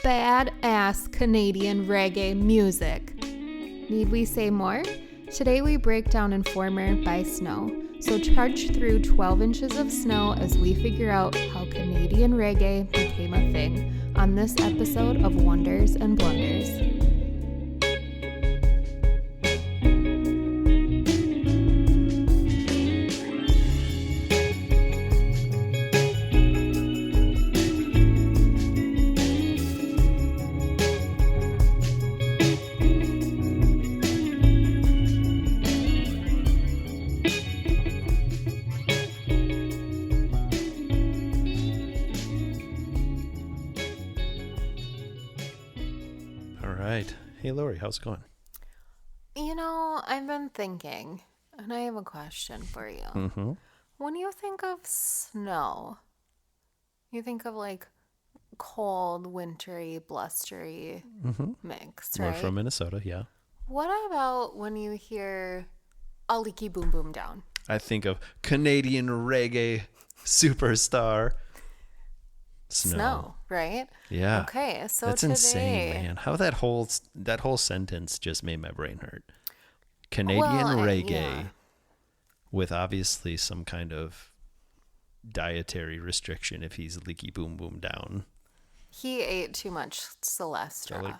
badass Canadian reggae music. Need we say more? Today we break down Informer by Snow. So trudge through 12 inches of snow as we figure out how Canadian reggae became a thing on this episode of Wonders and Blunders. Hey, Lori, how's it going? You know, I've been thinking, and I have a question for you. Mm-hmm. When you think of snow, you think of like cold, wintry, blustery mix, right? We're from Minnesota, yeah. What about when you hear a leaky boom boom down? I think of Canadian reggae superstar. Snow, right? Yeah. Okay, so that's today, insane, man. How that whole sentence just made my brain hurt. Canadian reggae with obviously some kind of dietary restriction if he's leaky boom boom down. He ate too much Celestra.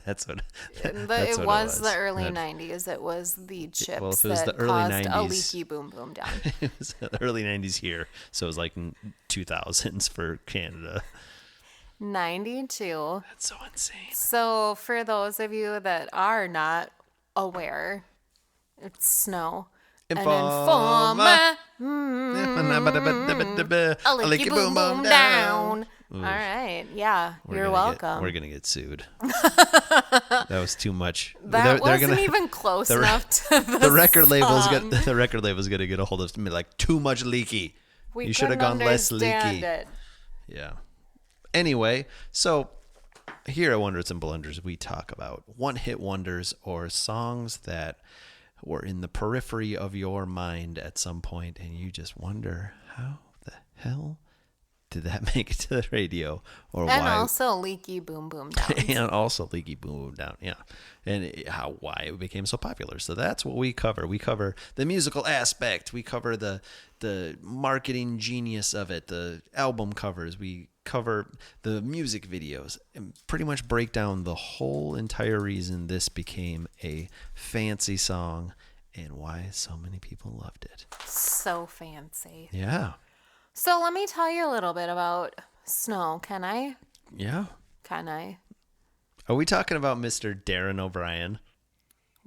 That's what. It was the early 90s. It was the chips that caused a leaky boom boom down. It was the early 90s here, so it was like 2000s for Canada. 92. That's so insane. So for those of you that are not aware, it's snow. Informer. A leaky boom boom down. All right. Yeah. You're welcome. We're going to get sued. That was too much. That wasn't even close enough to the record label's the record label's going to get a hold of me like too much leaky. You should have gone less leaky. It. Yeah. Anyway, so here at Wonders and Blunders, we talk about one-hit wonders or songs that were in the periphery of your mind at some point, and you just wonder how the hell did that make it to the radio, or and why? Also leaky boom boom down. And also leaky boom boom down, yeah. And why it became so popular. So that's what we cover. We cover the musical aspect. We cover the marketing genius of it, the album covers. We cover the music videos and pretty much break down the whole entire reason this became a fancy song and why so many people loved it. So fancy. Yeah. So let me tell you a little bit about Snow. Can I? Yeah. Can I? Are we talking about Mr. Darren O'Brien?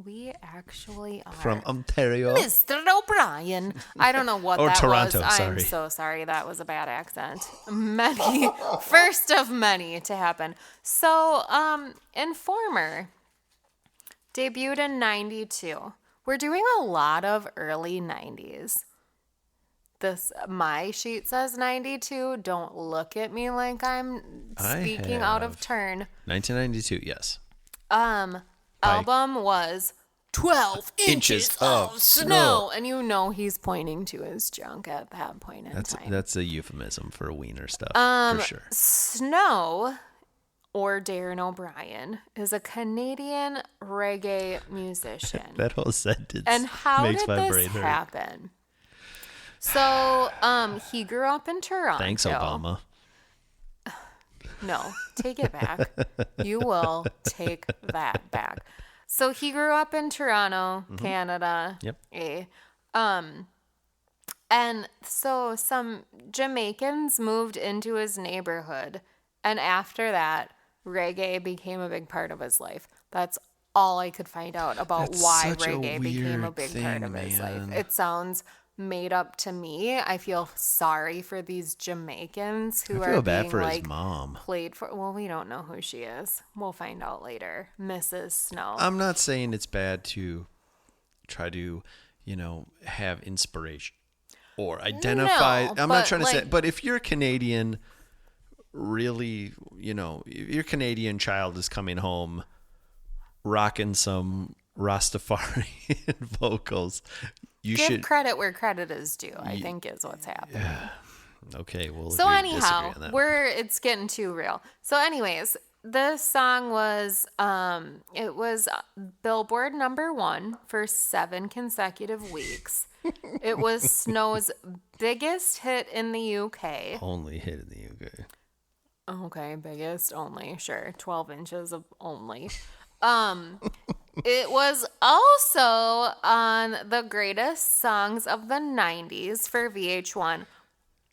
We actually are. From Ontario. Mr. O'Brien. I don't know what that Toronto, was. sorry. I'm so sorry. That was a bad accent. First of many to happen. So, Informer debuted in 92. We're doing a lot of early 90s. My sheet says 92. Don't look at me like I'm speaking out of turn. 1992, yes. Album was 12 inches of snow. And you know he's pointing to his junk at that point in time. That's a euphemism for wiener stuff, for sure. Snow, or Darren O'Brien, is a Canadian reggae musician. That whole sentence and how makes did my this brain hurt. happen? So, he grew up in Toronto. Thanks, Obama. No, take it back. You will take that back. So he grew up in Toronto, Canada. Yep. And so some Jamaicans moved into his neighborhood. And after that, reggae became a big part of his life. That's all I could find out about why reggae became a big part of his life. It sounds made up to me. I feel sorry for these Jamaicans who are bad for like his mom. Played for. Well, we don't know who she is. We'll find out later. Mrs. Snow. I'm not saying it's bad to try to, have inspiration or identify. No, I'm not trying to say, but if you're Canadian, really, if your Canadian child is coming home rocking some Rastafarian vocals, you Give should credit where credit is due, I think is what's happening. Okay, we'll So agree to disagree anyhow, on that one. it's getting too real. So anyways, this song was it was Billboard #1 for 7 consecutive weeks. It was Snow's biggest hit in the UK. Only hit in the UK. Okay, biggest only, sure. 12 inches of only. It was also on the greatest songs of the 90s for VH1.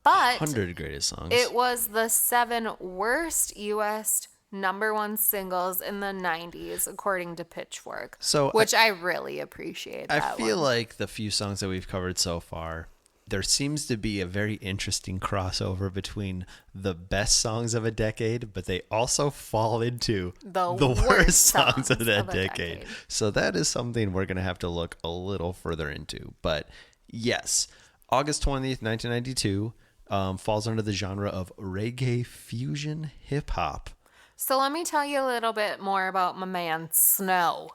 But 100 greatest songs. it was the 7 worst US #1 singles in the 90s, according to Pitchfork. So which I really appreciate. I That feel one. like the few songs that we've covered so far, there seems to be a very interesting crossover between the best songs of a decade, but they also fall into The worst worst songs of that of a decade. decade. So that is something we're going to have to look a little further into. But yes, August 20th, 1992 falls under the genre of reggae fusion hip hop. So let me tell you a little bit more about my man Snow.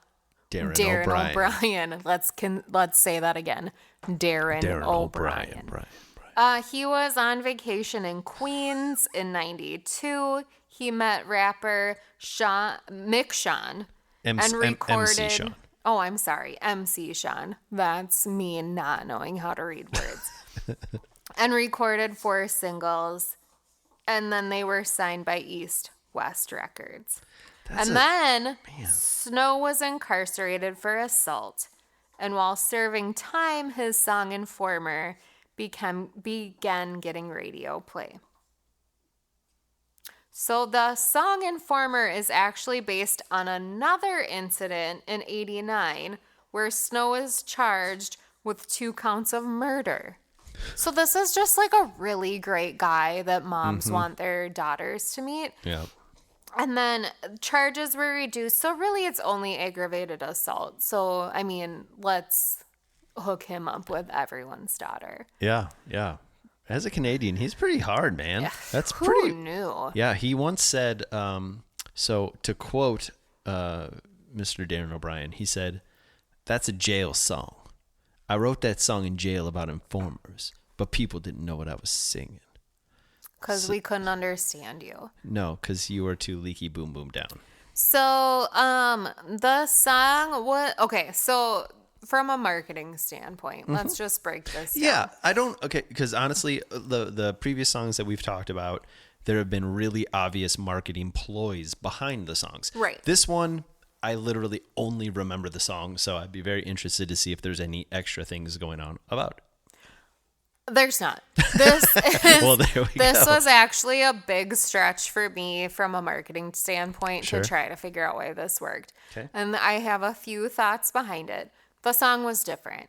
Darren O'Brien. Let's say that again. Darren O'Brien. He was on vacation in Queens in '92. He met rapper Mick Sean and recorded. MC Sean. Oh, I'm sorry, MC Sean. That's me not knowing how to read words. And recorded 4 singles, and then they were signed by East West Records. Then Snow was incarcerated for assault, and while serving time, his song Informer began getting radio play. So the song Informer is actually based on another incident in '89 where Snow is charged with 2 counts of murder. So this is just like a really great guy that moms want their daughters to meet. Yeah. And then charges were reduced. So really it's only aggravated assault. So, I mean, let's hook him up with everyone's daughter. Yeah. As a Canadian, he's pretty hard, man. Yeah, That's who pretty. knew? Yeah, he once said, so to quote Mr. Darren O'Brien, he said, "That's a jail song. I wrote that song in jail about informers, but people didn't know what I was singing." Because we couldn't understand you. No, because you were too leaky boom boom down. So, the song was... Okay, so from a marketing standpoint, let's just break this down. Yeah, I don't... Okay, because honestly, the previous songs that we've talked about, there have been really obvious marketing ploys behind the songs. Right. This one, I literally only remember the song, so I'd be very interested to see if there's any extra things going on about it. There's not. This is, Well, there we this go. was actually a big stretch for me from a marketing standpoint Sure. to try to figure out why this worked. Okay. And I have a few thoughts behind it. The song was different.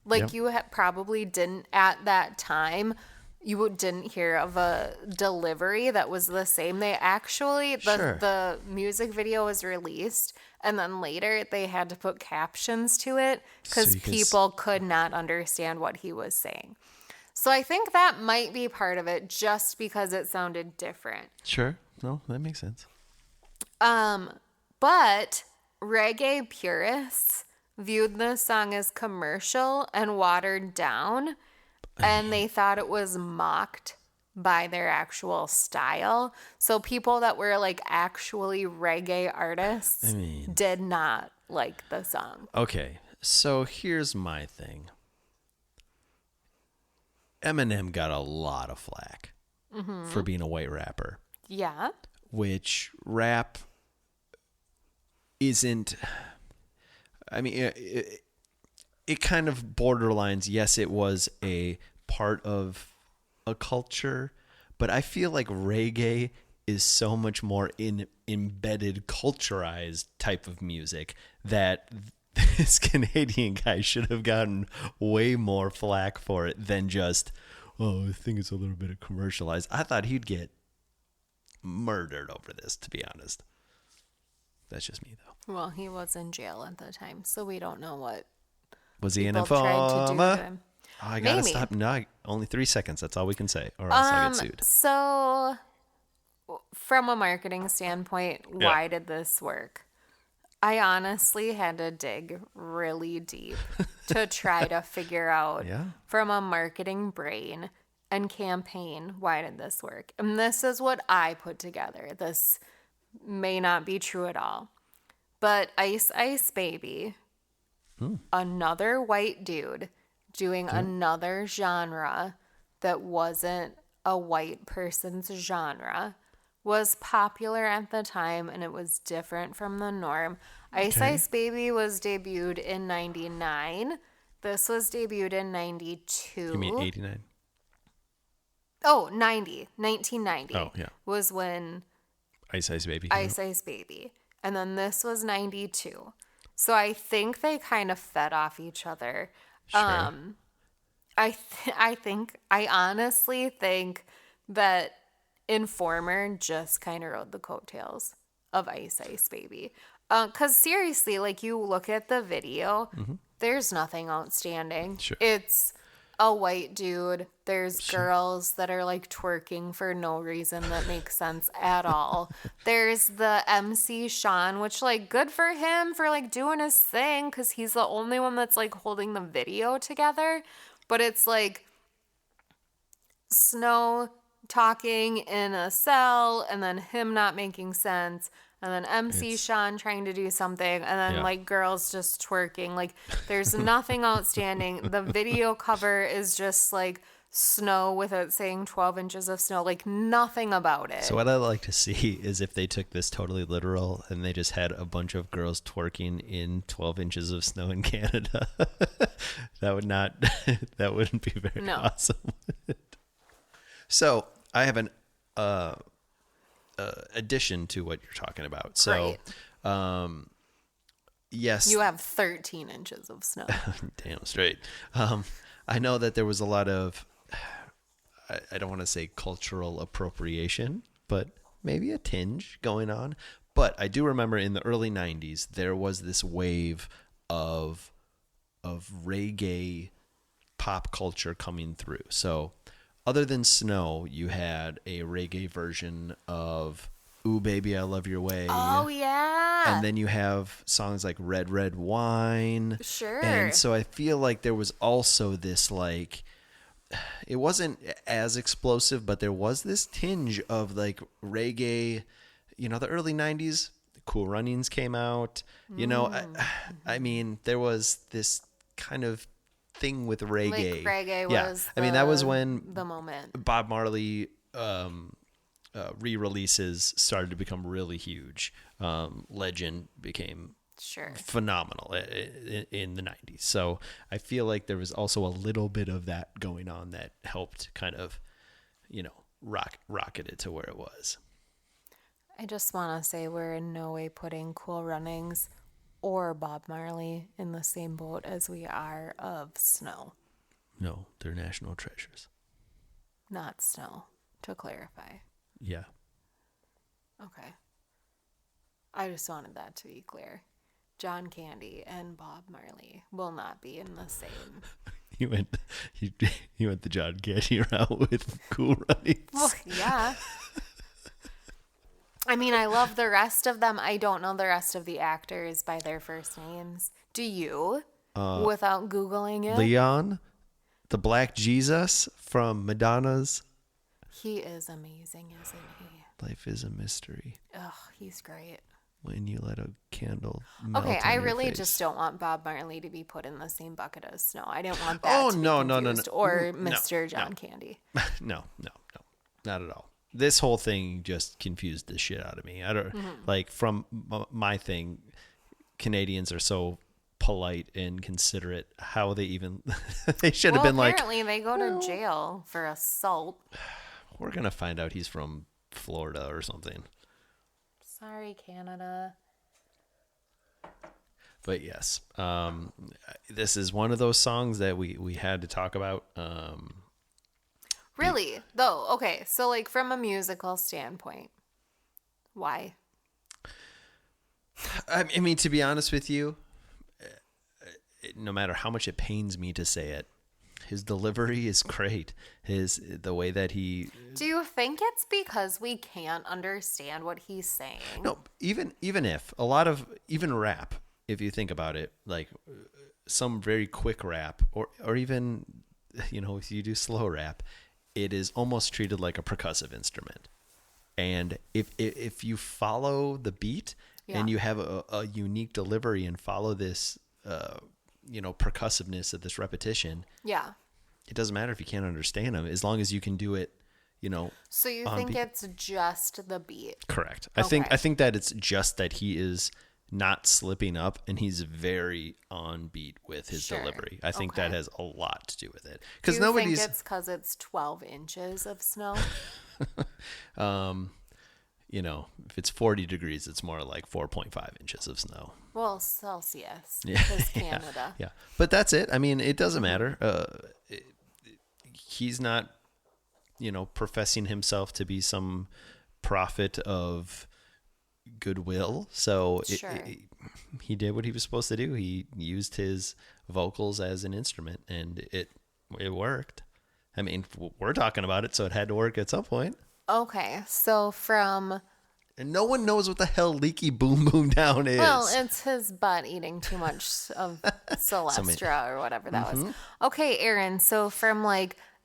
Like you probably didn't at that time. You didn't hear of a delivery that was the same. They actually Sure. the music video was released, and then later they had to put captions to it because So you can people could not understand what he was saying. So I think that might be part of it, just because it sounded different. Sure. No, that makes sense. But reggae purists viewed this song as commercial and watered down, and they thought it was mocked by their actual style. So people that were like actually reggae artists did not like the song. Okay, so here's my thing. Eminem got a lot of flack for being a white rapper, Yeah. which rap isn't. I mean, it kind of borderlines. Yes, it was a part of a culture, but I feel like reggae is so much more embedded, culturized type of music that this Canadian guy should have gotten way more flack for it than just, oh, I think it's a little bit of commercialized. I thought he'd get murdered over this, to be honest. That's just me, though. Well, he was in jail at the time, so we don't know what Was he an people tried to do to informer? him. Oh, I gotta Maybe. stop. No, only 3 seconds. That's all we can say, or else I get sued. So, from a marketing standpoint, why did this work? I honestly had to dig really deep to try to figure out Yeah. from a marketing brain and campaign. Why did this work? And this is what I put together. This may not be true at all. But Ice Ice Baby, another white dude doing another genre that wasn't a white person's genre, was popular at the time, and it was different from the norm. Ice Ice Baby was debuted in 99. This was debuted in 92. You mean 89? Oh, 90. 1990. Oh, yeah. Was when Ice Ice Baby. Ice Ice Baby. And then this was 92. So I think they kind of fed off each other. Sure. I honestly think that Informer just kind of rode the coattails of Ice Ice Baby. Because seriously, like, you look at the video, there's nothing outstanding. Sure. It's a white dude. There's girls that are like twerking for no reason that makes sense at all. There's the MC Sean, which, like, good for him for like doing his thing, because he's the only one that's like holding the video together. But it's like Snow talking in a cell, and then him not making sense, and then MC Sean trying to do something, and then like girls just twerking. Like, there's nothing outstanding. The video cover is just like snow with it saying 12 inches of snow. Like, nothing about it. So what I'd like to see is if they took this totally literal and they just had a bunch of girls twerking in 12 inches of snow in Canada. That wouldn't be very awesome. So I have an addition to what you're talking about. So, yes. You have 13 inches of snow. Damn straight. I know that there was a lot of, I don't want to say cultural appropriation, but maybe a tinge going on. But I do remember in the early 90s, there was this wave of reggae pop culture coming through. So other than Snow, you had a reggae version of Ooh Baby, I Love Your Way. Oh, yeah. And then you have songs like Red Red Wine. Sure. And so I feel like there was also this, like, it wasn't as explosive, but there was this tinge of like reggae. You know, the early 90s, Cool Runnings came out. You know, I mean, there was this kind of thing with reggae. Like, reggae was I mean, that was when the moment Bob Marley re-releases started to become really huge. Legend became phenomenal in the 90s. So I feel like there was also a little bit of that going on that helped kind of, you know, rocket it to where it was. I just want to say we're in no way putting Cool Runnings or Bob Marley in the same boat as we are of Snow. No, they're national treasures. Not Snow, to clarify. Yeah. Okay. I just wanted that to be clear. John Candy and Bob Marley will not be in the same. You went the John Candy route with Cool Runnings. Well, yeah. I mean, I love the rest of them. I don't know the rest of the actors by their first names. Do you? Without Googling it? Leon, the Black Jesus from Madonna's. He is amazing, isn't he? Life is a mystery. Ugh, he's great. When you let a candle melt Okay, on I your really face. just don't want Bob Marley to be put in the same bucket as Snow. I didn't want that to be confused. Or Mr. John Candy. No, not at all. This whole thing just confused the shit out of me. I don't like, from my thing, Canadians are so polite and considerate. How they even they should have been like, apparently they go to jail for assault. We're gonna find out he's from Florida or something. Sorry, Canada. But yes, this is one of those songs that we had to talk about. Really? Though, okay, so like from a musical standpoint, why? I mean, to be honest with you, no matter how much it pains me to say it, his delivery is great. The way that he. Do you think it's because we can't understand what he's saying? No, even if a lot of even rap, if you think about it, like some very quick rap, or even, you know, if you do slow rap, it is almost treated like a percussive instrument. And if you follow the beat and you have a unique delivery and follow this, percussiveness of this repetition, it doesn't matter if you can't understand them, as long as you can do it, So you think it's just the beat? Correct. I think that it's just that he is not slipping up and he's very on beat with his delivery. I think that has a lot to do with it. Because think it's because it's 12 inches of snow? If it's 40 degrees, it's more like 4.5 inches of snow. Well, Celsius, because Canada. Yeah. But that's it. I mean, it doesn't matter. He's not, professing himself to be some prophet of goodwill. So he did what he was supposed to do. He used his vocals as an instrument, and it worked. I mean, we're talking about it, so it had to work at some point. Okay, so and no one knows what the hell leaky boom boom down is. Well, it's his butt eating too much of Celestra or whatever that was. Okay, Aaron, so from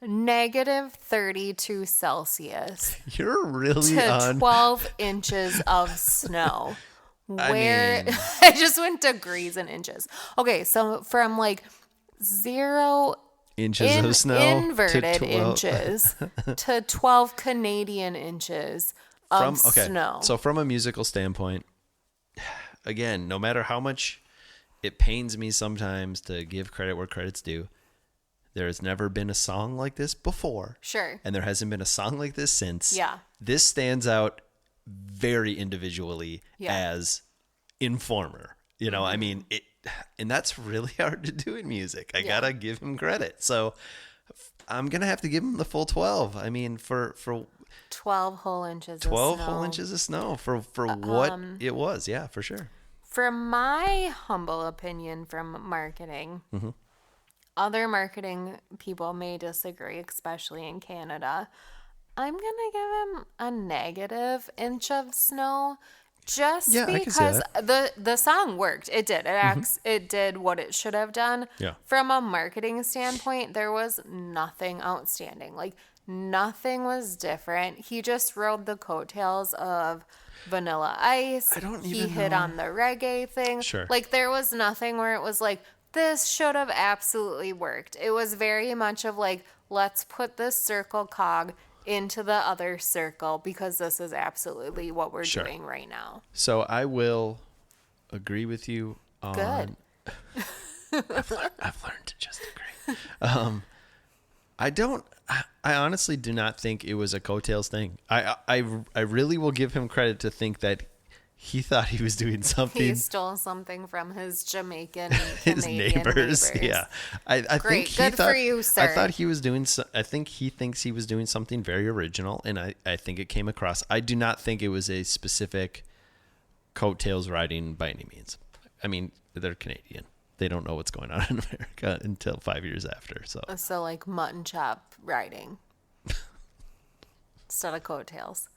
negative 32 Celsius you're really to 12 inches of snow. I just went degrees and inches. Okay, so from 0 inches of snow inverted to 12. inches to 12 Canadian inches of snow. So from a musical standpoint, again, no matter how much it pains me sometimes to give credit where credit's due, there has never been a song like this before. Sure. And there hasn't been a song like this since. Yeah. This stands out very individually as Informer. I mean, and that's really hard to do in music. I gotta give him credit. So I'm gonna have to give him the full 12. I mean, for 12 whole inches 12 whole inches of snow for what it was. Yeah, for sure. From my humble opinion from marketing, other marketing people may disagree, especially in Canada. I'm going to give him a negative inch of snow just because the song worked. It did. It did what it should have done. Yeah. From a marketing standpoint, there was nothing outstanding. Nothing was different. He just rode the coattails of Vanilla Ice. He hit on the reggae thing. Sure. There was nothing where it was this should have absolutely worked. It was very much of let's put this circle cog into the other circle because this is absolutely what we're doing right now. So I will agree with you on... Good. I've learned to just agree. I honestly do not think it was a coattails thing. I really will give him credit to think that he thought he was doing something. He stole something from his Jamaican his neighbors. Yeah, I Great. think Good for you, sir. I thought he was doing. I think he thinks he was doing something very original, and I think it came across. I do not think it was a specific coattails riding by any means. I mean, they're Canadian. They don't know what's going on in America until 5 years after. So mutton chop riding instead of coattails.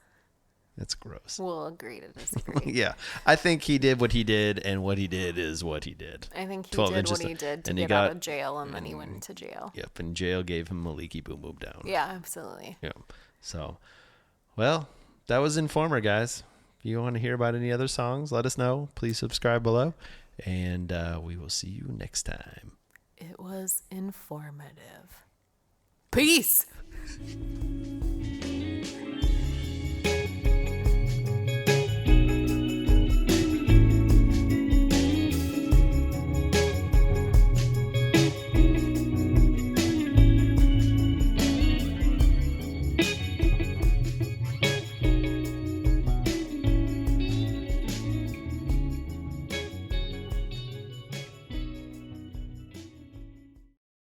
That's gross. We'll agree to disagree. Yeah. I think he did what he did, and what he did is what he did. I think he did what he did to get out of jail, and then he went to jail. Yep, and jail gave him a leaky boom boom down. Yeah, absolutely. Yeah. So, well, that was Informer, guys. If you want to hear about any other songs, let us know. Please subscribe below, and we will see you next time. It was informative. Peace!